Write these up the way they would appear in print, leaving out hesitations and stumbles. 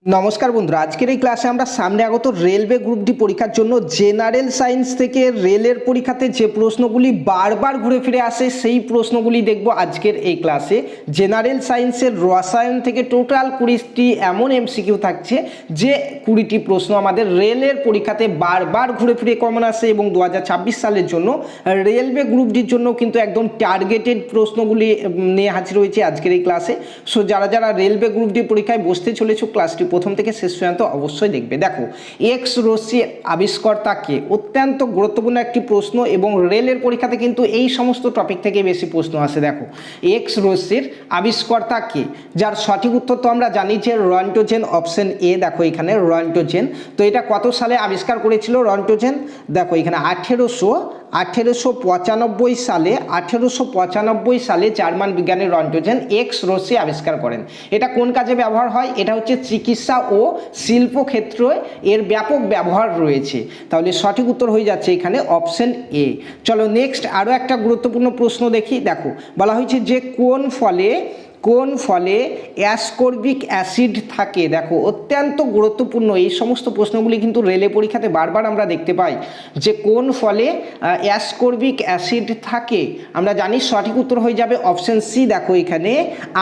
নমস্কার বন্ধুরা, আজকের এই ক্লাসে আমরা সামনে আগত রেলওয়ে গ্রুপ ডি পরীক্ষার জন্য জেনারেল সায়েন্স থেকে রেলের পরীক্ষাতে যে প্রশ্নগুলি বারবার ঘুরে ফিরে আসে সেই প্রশ্নগুলি দেখব আজকের এই ক্লাসে। জেনারেল সায়েন্সের রসায়ন থেকে টোটাল 20টি এমন এমসিকিউ থাকছে যে 20টি প্রশ্ন আমাদের রেলের পরীক্ষাতে বারবার ঘুরে ফিরে কমন আসে এবং 2026 সালের জন্য রেলওয়ে গ্রুপ ডির জন্য কিন্তু একদম টার্গেটেড প্রশ্নগুলি নিয়ে হাজির হয়েছে আজকের এই ক্লাসে। সো যারা যারা রেলওয়ে গ্রুপ ডি পরীক্ষায় বসতে চলেছ ক্লাসটি প্রথম থেকে শেষ পর্যন্ত অবশ্যই দেখবে। দেখো, এক্স রশ্মি আবিষ্কর্তা কে? অত্যন্ত গুরুত্বপূর্ণ একটি প্রশ্ন এবং রেলের পরীক্ষাতে কিন্তু এই সমস্ত টপিক থেকে বেশি প্রশ্ন আসে। দেখো, এক্স রশ্মির আবিষ্কর্তা কে? যার সঠিক উত্তর তো আমরা জানি যে রন্টোজেন, অপশন এ। দেখো এখানে রন্টোজেন। তো এটা কত সালে আবিষ্কার করেছিল রন্টোজেন? দেখো এখানে 1895 সালে জার্মান বিজ্ঞানী রন্টোজেন এক্স রশ্মি আবিষ্কার করেন। এটা কোন কাজে ব্যবহার হয়? এটা হচ্ছে চিকিৎসা ও শিল্প ক্ষেত্রে এর ব্যাপক ব্যবহার রয়েছে। তাহলে সঠিক উত্তর হয়ে যাচ্ছে এখানে অপশন এ। চলো নেক্সট আরও একটা গুরুত্বপূর্ণ প্রশ্ন দেখি। দেখো, বলা হয়েছে যে কোন ফলে অ্যাসকর্বিক অ্যাসিড থাকে? দেখো, অত্যন্ত গুরুত্বপূর্ণ এই সমস্ত প্রশ্নগুলি কিন্তু রেলে পরীক্ষাতে বারবার আমরা দেখতে পাই যে কোন ফলে অ্যাসকর্বিক অ্যাসিড থাকে। আমরা জানি সঠিক উত্তর হয়ে যাবে অপশন সি। দেখো এখানে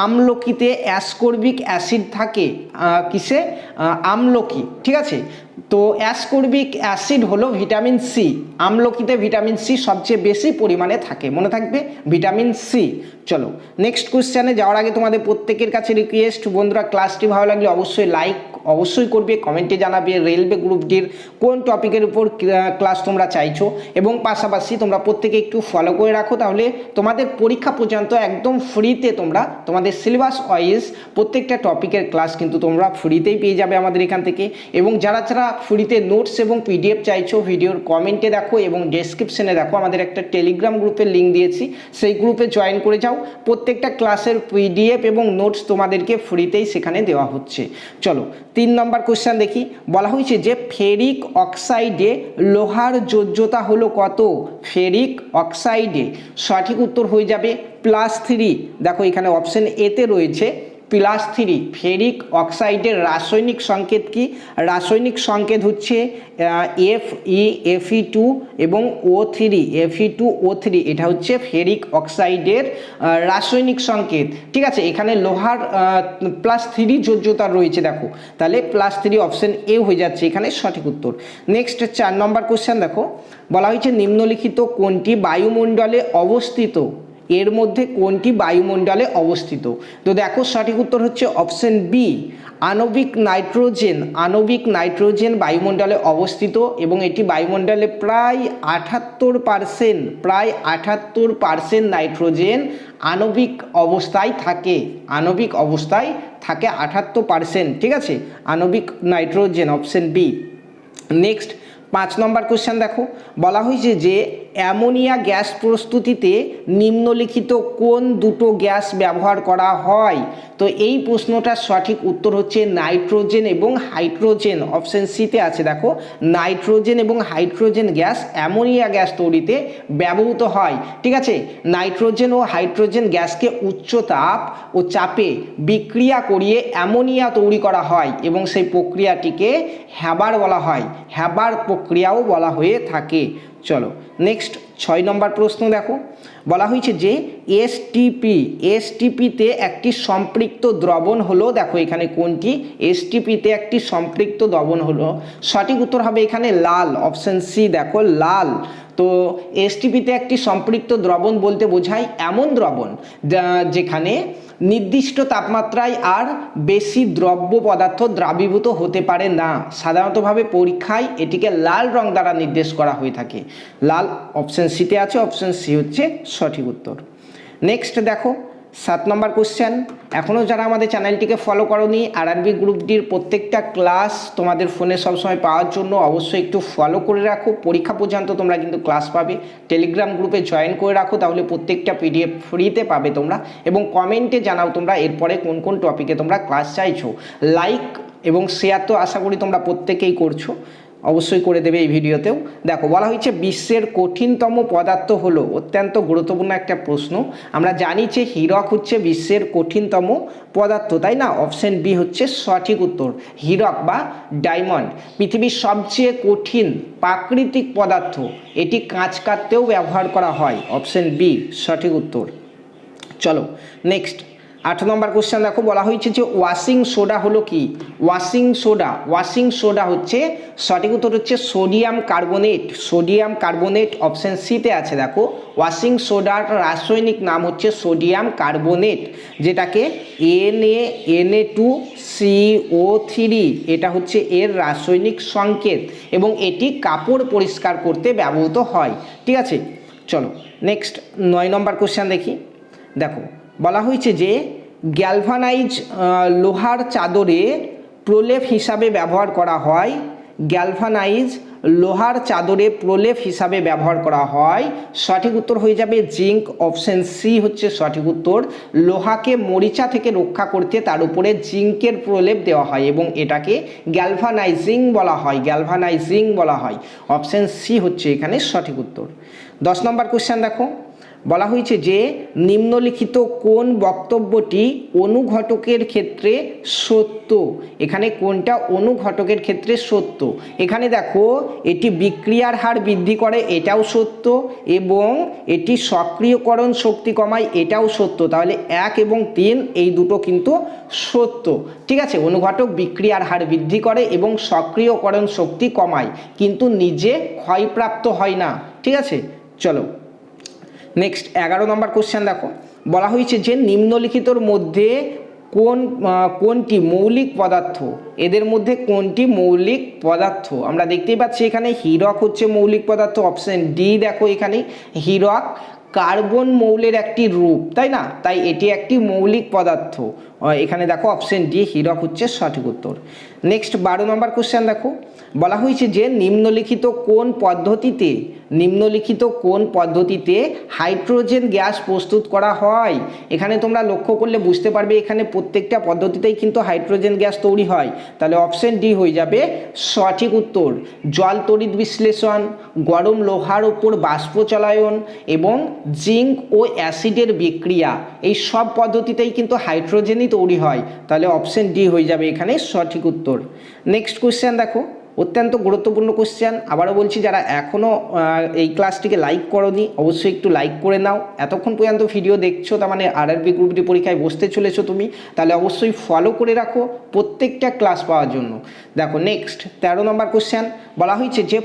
আমলকিতে অ্যাসকর্বিক অ্যাসিড থাকে। কিসে? আমলকি। ঠিক আছে, তো অ্যাসকর্বিক অ্যাসিড হলো ভিটামিন সি। আমলকিতে ভিটামিন সি সবচেয়ে বেশি পরিমাণে থাকে, মনে থাকবে ভিটামিন সি। চলো নেক্সট কোশ্চেনে যাওয়ার আগে তোমাদের প্রত্যেকের কাছে রিকোয়েস্ট, বন্ধুরা ক্লাসটি ভালো লাগলে অবশ্যই লাইক অবশ্যই করবে, কমেন্টে জানাবে রেলওয়ে গ্রুপ ডির কোন টপিকের উপর ক্লাস তোমরা চাইছো এবং পাশাপাশি তোমরা প্রত্যেকে একটু ফলো করে রাখো, তাহলে তোমাদের পরীক্ষা পর্যন্ত একদম ফ্রিতে তোমরা তোমাদের সিলেবাস ওয়াইজ প্রত্যেকটা টপিকের ক্লাস কিন্তু তোমরা ফ্রিতেই পেয়ে যাবে আমাদের এখান থেকে। এবং যারা যারা ফ্রিতে নোটস এবং পিডিএফ চাইছো ভিডিওর কমেন্টে দেখো এবং ডেসক্রিপশনে দেখো, আমাদের একটা টেলিগ্রাম গ্রুপের লিঙ্ক দিয়েছি, সেই গ্রুপে জয়েন করে যাও। প্রত্যেকটা ক্লাসের পিডিএফ এবং নোটস তোমাদেরকে ফ্রিতেই সেখানে দেওয়া হচ্ছে। চলো 3 নম্বর কোশ্চেন দেখি। বলা হয়েছে যে ফেরিক অক্সাইডে লোহার যোজ্যতা হলো কত? ফেরিক অক্সাইডে সঠিক উত্তর হয়ে যাবে +3। দেখো এখানে অপশন এতে রয়েছে +3। ফেরিক অক্সাইডের রাসায়নিক সংকেত কি? রাসায়নিক সংকেত হচ্ছে Fe2 এবং O3। Fe2O3 এটা হচ্ছে ফেরিক অক্সাইডের রাসায়নিক সংকেত। ঠিক আছে, এখানে লোহার +3 যোজ্যতা রয়েছে। দেখো তাহলে +3 অপশন এ হয়ে যাচ্ছে এখানে সঠিক উত্তর। নেক্সট 4 নম্বর কোশ্চেন দেখো, বলা হয়েছে নিম্নলিখিত কোনটি বায়ুমণ্ডলে অবস্থিত? এর মধ্যে কোনটি বায়ুমণ্ডলে অবস্থিত? তো দেখো সঠিক উত্তর হচ্ছে অপশন বি, আণবিক নাইট্রোজেন। আণবিক নাইট্রোজেন বায়ুমণ্ডলে অবস্থিত এবং এটি বায়ুমণ্ডলে প্রায় 78% নাইট্রোজেন আণবিক অবস্থায় থাকে। আণবিক অবস্থায় থাকে 78%। ঠিক আছে, আণবিক নাইট্রোজেন অপশন বি। নেক্সট 5 নম্বর কোশ্চেন দেখো, বলা হয়েছে যে অ্যামোনিয়া গ্যাস প্রস্তুতিতে নিম্নলিখিত কোন দুটো গ্যাস ব্যবহার করা হয়? তো এই প্রশ্নটার সঠিক উত্তর হচ্ছে নাইট্রোজেন এবং হাইড্রোজেন। অপশন সিতে আছে। দেখো, নাইট্রোজেন এবং হাইড্রোজেন গ্যাস অ্যামোনিয়া গ্যাস তৈরিতে ব্যবহৃত হয়। ঠিক আছে, নাইট্রোজেন ও হাইড্রোজেন গ্যাসকে উচ্চ তাপ ও চাপে বিক্রিয়া করিয়ে অ্যামোনিয়া তৈরি করা হয় এবং সেই প্রক্রিয়াটিকে হ্যাবার বলা হয়। হ্যাবার প্রক্রিয়াও বলা হয়ে থাকে। চলো নেক্সট 6 নম্বর প্রশ্ন দেখো, বলা হয়েছে যে এসটিপিতে একটি সম্পৃক্ত দ্রবণ হলো। দেখো এখানে কোনটি? এসটিপিতে একটি সম্পৃক্ত দ্রবণ হলো। সঠিক উত্তর হবে এখানে লাল, অপশন সি। দেখো লাল। তো এসটিপিতে একটি সম্পৃক্ত দ্রবণ বলতে বোঝায় এমন দ্রবণ যেখানে নির্দিষ্ট তাপমাত্রায় আর বেশি দ্রব্য পদার্থ দ্রাবীভূত হতে পারে না। সাধারণতভাবে পরীক্ষায় এটিকে লাল রং দ্বারা নির্দেশ করা হয়ে থাকে। লাল অপশন সিতে আছে, অপশন সি হচ্ছে সঠিক উত্তর। নেক্সট দেখো 7 নম্বর কোশ্চেন। এখনও যারা আমাদের চ্যানেলটিকে ফলো করোনি, আরআরবি গ্রুপ ডির প্রত্যেকটা ক্লাস তোমাদের ফোনে সবসময় পাওয়ার জন্য অবশ্যই একটু ফলো করে রাখো। পরীক্ষা পর্যন্ত তোমরা কিন্তু ক্লাস পাবে। টেলিগ্রাম গ্রুপে জয়েন করে রাখো, তাহলে প্রত্যেকটা পিডিএফ ফ্রিতে পাবে তোমরা। এবং কমেন্টে জানাও তোমরা এরপরে কোন কোন টপিকে তোমরা ক্লাস চাইছো। লাইক এবং শেয়ার তো আশা করি তোমরা প্রত্যেকেই করছো। অবশ্যই করে দেবে এই ভিডিওতেও। দেখো বলা হয়েছে বিশ্বের কঠিনতম পদার্থ হলো, অত্যন্ত গুরুত্বপূর্ণ একটা প্রশ্ন। আমরা জানি যে হীরক হচ্ছে বিশ্বের কঠিনতম পদার্থ, তাই না? অপশন বি হচ্ছে সঠিক উত্তর, হীরক বা ডায়মন্ড পৃথিবীর সবচেয়ে কঠিন প্রাকৃতিক পদার্থ। এটি কাঁচ কাটতেও ব্যবহার করা হয়। অপশন বি সঠিক উত্তর। চলো নেক্সট 8 নম্বর কোশ্চেন দেখো, বলা হয়েছে যে ওয়াশিং সোডা হলো কি? ওয়াশিং সোডা হচ্ছে সঠিক উত্তর হচ্ছে sodium carbonate. Sodium carbonate option সিতে আছে। দেখো ওয়াশিং সোডার রাসায়নিক নাম হচ্ছে সোডিয়াম কার্বনেট, যেটাকে Na2CO3 এটা হচ্ছে এর রাসায়নিক সংকেত, এবং এটি কাপড় পরিষ্কার করতে ব্যবহৃত হয়। ঠিক আছে, চলো নেক্সট 9 নম্বর কোশ্চেন দেখি। দেখো বলা হয়েছে যে গ্যালভানাইজ লোহার চাদরে প্রলেপ হিসাবে ব্যবহার করা হয়। গ্যালভানাইজ লোহার চাদরে প্রলেপ হিসাবে ব্যবহার করা হয়। সঠিক উত্তর হয়ে যাবে জিঙ্ক। অপশন সি হচ্ছে সঠিক উত্তর। লোহাকে মরিচা থেকে রক্ষা করতে তার উপরে জিঙ্কের প্রলেপ দেওয়া হয় এবং এটাকে গ্যালভানাইজিং বলা হয়। গ্যালভানাইজিং বলা হয়। অপশন সি হচ্ছে এখানে সঠিক উত্তর। 10 নম্বর কোশ্চেন দেখো, বলা হয়েছে যে নিম্নলিখিত কোন বক্তব্যটি অনুঘটকের ক্ষেত্রে সত্য? এখানে কোনটা অনুঘটকের ক্ষেত্রে সত্য? এখানে দেখো এটি বিক্রিয়ার হার বৃদ্ধি করে, এটাও সত্য, এবং এটি সক্রিয়করণ শক্তি কমায়, এটাও সত্য। তাহলে 1 এবং 3 এই দুটো কিন্তু সত্য। ঠিক আছে, অনুঘটক বিক্রিয়ার হার বৃদ্ধি করে এবং সক্রিয়করণ শক্তি কমায়, কিন্তু নিজে ক্ষয়প্রাপ্ত হয় না। ঠিক আছে, চলো নেক্সট 11 নম্বর কোশ্চেন দেখো, বলা হয়েছে যে নিম্নলিখিতর মধ্যে কোনটি মৌলিক পদার্থ? এদের মধ্যে কোনটি মৌলিক পদার্থ? আমরা দেখতেই পাচ্ছি এখানে হীরক হচ্ছে মৌলিক পদার্থ। অপশন ডি দেখো, এখানে হীরক কার্বন মৌলের একটি রূপ, তাই না? তাই এটি একটি মৌলিক পদার্থ। এখানে দেখো অপশন ডি হীরক হচ্ছে সঠিক উত্তর। নেক্সট 12 নম্বর কোশ্চেন দেখো, বলা হয়েছে যে নিম্নলিখিত কোন পদ্ধতিতে হাইড্রোজেন গ্যাস প্রস্তুত করা হয়? এখানে তোমরা লক্ষ্য করলে বুঝতে পারবে এখানে প্রত্যেকটা পদ্ধতিতেই কিন্তু হাইড্রোজেন গ্যাস তৈরি হয়। তাহলে অপশন ডি হয়ে যাবে সঠিক উত্তর। জল তড়িৎ বিশ্লেষণ, গরম লোহার উপর বাষ্প চলায়ন এবং জিঙ্ক ও অ্যাসিডের বিক্রিয়া, এই সব পদ্ধতিতেই কিন্তু হাইড্রোজেনই তৈরি হয়। তাহলে অপশন ডি হয়ে যাবে এখানে সঠিক উত্তর। নেক্সট কোশ্চেন দেখো, অত্যন্ত গুরুত্বপূর্ণ কোশ্চেন। আবারও বলছি, যারা এখনও এই ক্লাসটিকে লাইক করোনি অবশ্যই একটু লাইক করে নাও। এতক্ষণ পর্যন্ত ভিডিও দেখছো, তার মানে আরআরবি গ্রুপ ডি পরীক্ষায় বসতে চলেছো তুমি, তাহলে অবশ্যই ফলো করে রাখো প্রত্যেকটা ক্লাস পাওয়ার জন্য। দেখো নেক্সট 13 নম্বর কোশ্চেন, বলা হয়েছে যে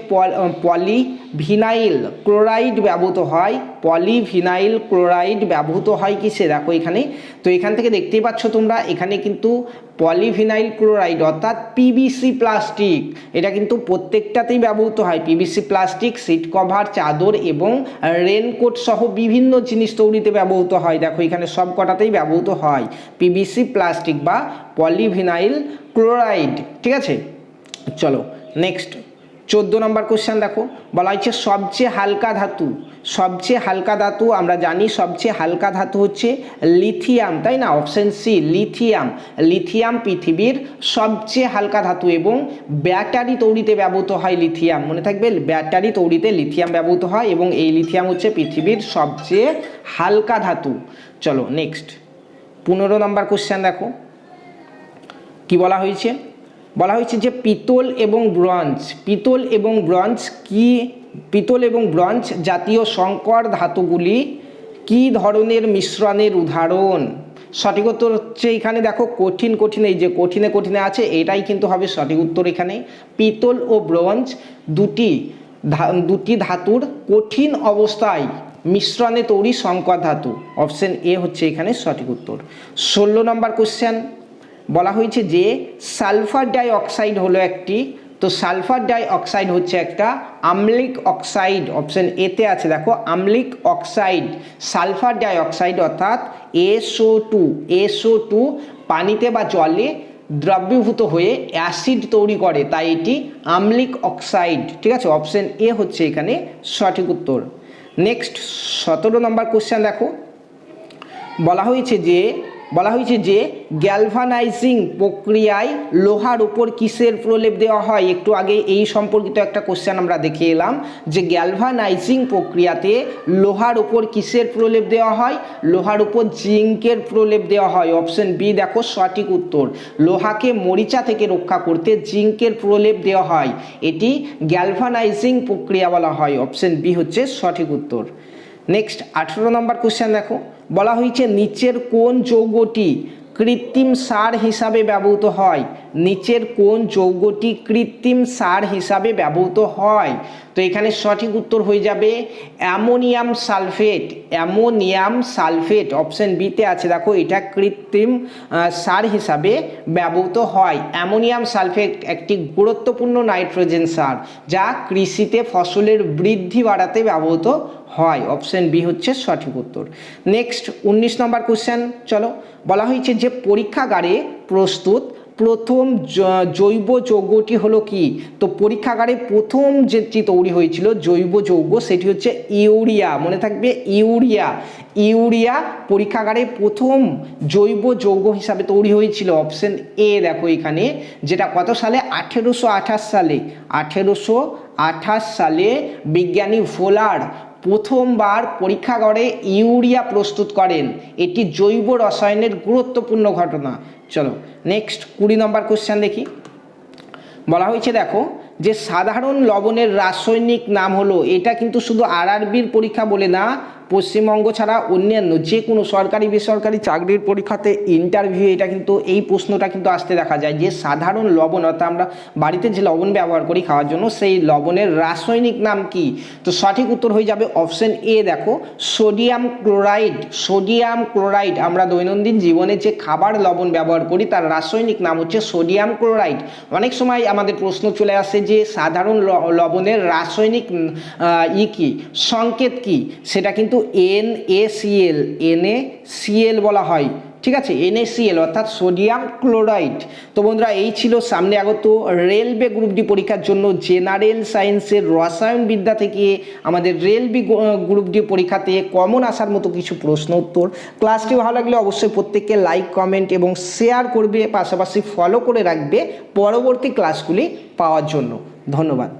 পলিভিনাইল ক্লোরাইড ব্যবহৃত হয়। পলিভিনাইল ক্লোরাইড ব্যবহৃত হয় কিসে? দেখো এখানে, তো এখান থেকে দেখতেই পাচ্ছ তোমরা, এখানে কিন্তু পলিভিনাইল ক্লোরাইড অর্থাৎ পিভিসি প্লাস্টিক, এটা কিন্তু প্রত্যেকটাতেই ব্যবহৃত হয়। পিভিসি প্লাস্টিক সিট কভার, চাদর এবং রেনকোট সহ বিভিন্ন জিনিস তৈরিতে ব্যবহৃত হয়। দেখো এখানে সব কটাতেই ব্যবহৃত হয় পিভিসি প্লাস্টিক বা পলিভিনাইল ক্লোরাইড। ঠিক আছে, চলো নেক্সট 14 নম্বর কোশ্চেন দেখো, বলা হচ্ছে সবচেয়ে হালকা ধাতু আমরা জানি সবচেয়ে হালকা ধাতু হচ্ছে লিথিয়াম, তাই না? অপশন সি লিথিয়াম পৃথিবীর সবচেয়ে হালকা ধাতু এবং ব্যাটারি তৈরিতে ব্যবহৃত হয় লিথিয়াম। মনে থাকবে, ব্যাটারি তৈরিতে লিথিয়াম ব্যবহৃত হয় এবং এই লিথিয়াম হচ্ছে পৃথিবীর সবচেয়ে হালকা ধাতু। চলো নেক্সট 15 নম্বর কোশ্চেন দেখো, কি বলা হয়েছে? বলা হয়েছে যে পিতল এবং ব্রোঞ্জ জাতীয় সংকর ধাতুগুলি কি ধরনের মিশ্রণের উদাহরণ? সঠিক উত্তর হচ্ছে এখানে দেখো কঠিন, এই যে কঠিনে আছে, এটাই কিন্তু হবে সঠিক উত্তর। এখানে পিতল ও ব্রোঞ্জ দুটি ধাতুর কঠিন অবস্থায় মিশ্রণে তৈরি সংকর ধাতু। অপশন এ হচ্ছে এখানে সঠিক উত্তর। 16 নম্বর কোশ্চেন, বলা হয়েছে যে সালফার ডাই অক্সাইড হলো একটি, তো সালফার ডাই অক্সাইড হচ্ছে একটা আম্লিক অক্সাইড। অপশন এতে আছে দেখো আম্লিক অক্সাইড। সালফার ডাই অক্সাইড অর্থাৎ SO2 পানিতে বা জলে দ্রবীভূত হয়ে অ্যাসিড তৈরি করে, তাই এটি আম্লিক অক্সাইড। ঠিক আছে, অপশন এ হচ্ছে এখানে সঠিক উত্তর। নেক্সট 17 নম্বর কোশ্চেন দেখো, বলা হয়েছে যে বলা হয়েছে যে গ্যালভানাইজিং প্রক্রিয়ায় লোহার উপর কিসের প্রলেপ দেওয়া হয়। একটু আগে এই সম্পর্কিত একটা কোশ্চেন আমরা দেখে এলাম যে গ্যালভানাইজিং প্রক্রিয়াতে লোহার উপর কিসের প্রলেপ দেওয়া হয়, লোহার উপর জিঙ্কের প্রলেপ দেওয়া হয়। অপশন বি দেখো সঠিক উত্তর, লোহাকে মরিচা থেকে রক্ষা করতে জিঙ্কের প্রলেপ দেওয়া হয়, এটি গ্যালভানাইজিং প্রক্রিয়া বলা হয়। অপশন বি হচ্ছে সঠিক উত্তর। নেক্সট 18 নম্বর কোশ্চেন দেখো, বলা হয়েছে নিচের কোন যৌগটি কৃত্রিম সার হিসাবে ব্যবহৃত হয়, নিচের কোন যৌগটি কৃত্রিম সার হিসাবে ব্যবহৃত হয়। তো এখানে সঠিক উত্তর হয়ে যাবে ammonium sulphate, ammonium sulphate option বিতে আছে। দেখো এটা কৃত্রিম সার হিসাবে ব্যবহৃত হয়। অ্যামোনিয়াম সালফেট একটি গুরুত্বপূর্ণ নাইট্রোজেন সার যা কৃষিতে ফসলের বৃদ্ধি বাড়াতে ব্যবহৃত হয়। অপশন বি হচ্ছে সঠিক উত্তর। নেক্সট 19 নম্বর কোশ্চেন চলো, বলা হয়েছে যে পরীক্ষাগারে প্রস্তুত প্রথম জৈব যৌগটি হলো কি। তো পরীক্ষাগারে প্রথম যেটি তৈরি হয়েছিল জৈব যৌগ সেটি হচ্ছে ইউরিয়া, মনে থাকবে ইউরিয়া। ইউরিয়া পরীক্ষাগারে প্রথম জৈব যৌগ হিসাবে তৈরি হয়েছিল। অপশন এ দেখো এখানে, যেটা কত সালে 1828 সালে, 1828 সালে বিজ্ঞানী ভোলার প্রথমবার পরীক্ষাগারে ইউরিয়া প্রস্তুত করেন, এটি জৈব রসায়নের গুরুত্বপূর্ণ ঘটনা। চলো নেক্সট 20 নম্বর কোশ্চেন দেখি, বলা হয়েছে দেখো যে সাধারণ লবণের রাসায়নিক নাম হলো, এটা কিন্তু শুধু আরআরবির পরীক্ষা বলে না, পশ্চিমবঙ্গ ছাড়া অন্যান্য যে কোনো সরকারি বেসরকারি চাকরির পরীক্ষাতে ইন্টারভিউ এটা কিন্তু এই প্রশ্নটা কিন্তু আসতে দেখা যায় যে সাধারণ লবণ, অর্থাৎ আমরা বাড়িতে যে লবণ ব্যবহার করি খাওয়ার জন্য সেই লবণের রাসায়নিক নাম কি। তো সঠিক উত্তর হয়ে যাবে অপশন এ দেখো সোডিয়াম ক্লোরাইড। সোডিয়াম ক্লোরাইড আমরা দৈনন্দিন জীবনে যে খাবার লবণ ব্যবহার করি তার রাসায়নিক নাম হচ্ছে সোডিয়াম ক্লোরাইড। অনেক সময় আমাদের প্রশ্ন চলে আসে যে সাধারণ লবণের রাসায়নিক কি সংকেত কি, সেটা কিন্তু NaCl, NaCl বলা হয়, ঠিক আছে, NaCl অর্থাৎ সোডিয়াম ক্লোরাইড। তো বন্ধুরা এই ছিল সামনে আগত রেলওয়ে গ্রুপ ডি পরীক্ষার জন্য জেনারেল সায়েন্সের রসায়ন বিদ্যা থেকে আমাদের রেলওয়ে গ্রুপ ডি পরীক্ষাতে কমন আসার মতো কিছু প্রশ্ন উত্তর। ক্লাসটি ভালো লাগলে অবশ্যই প্রত্যেককে লাইক কমেন্ট এবং শেয়ার করবে, পাশাপাশি ফলো করে রাখবে পরবর্তী ক্লাসগুলি পাওয়ার জন্য। ধন্যবাদ।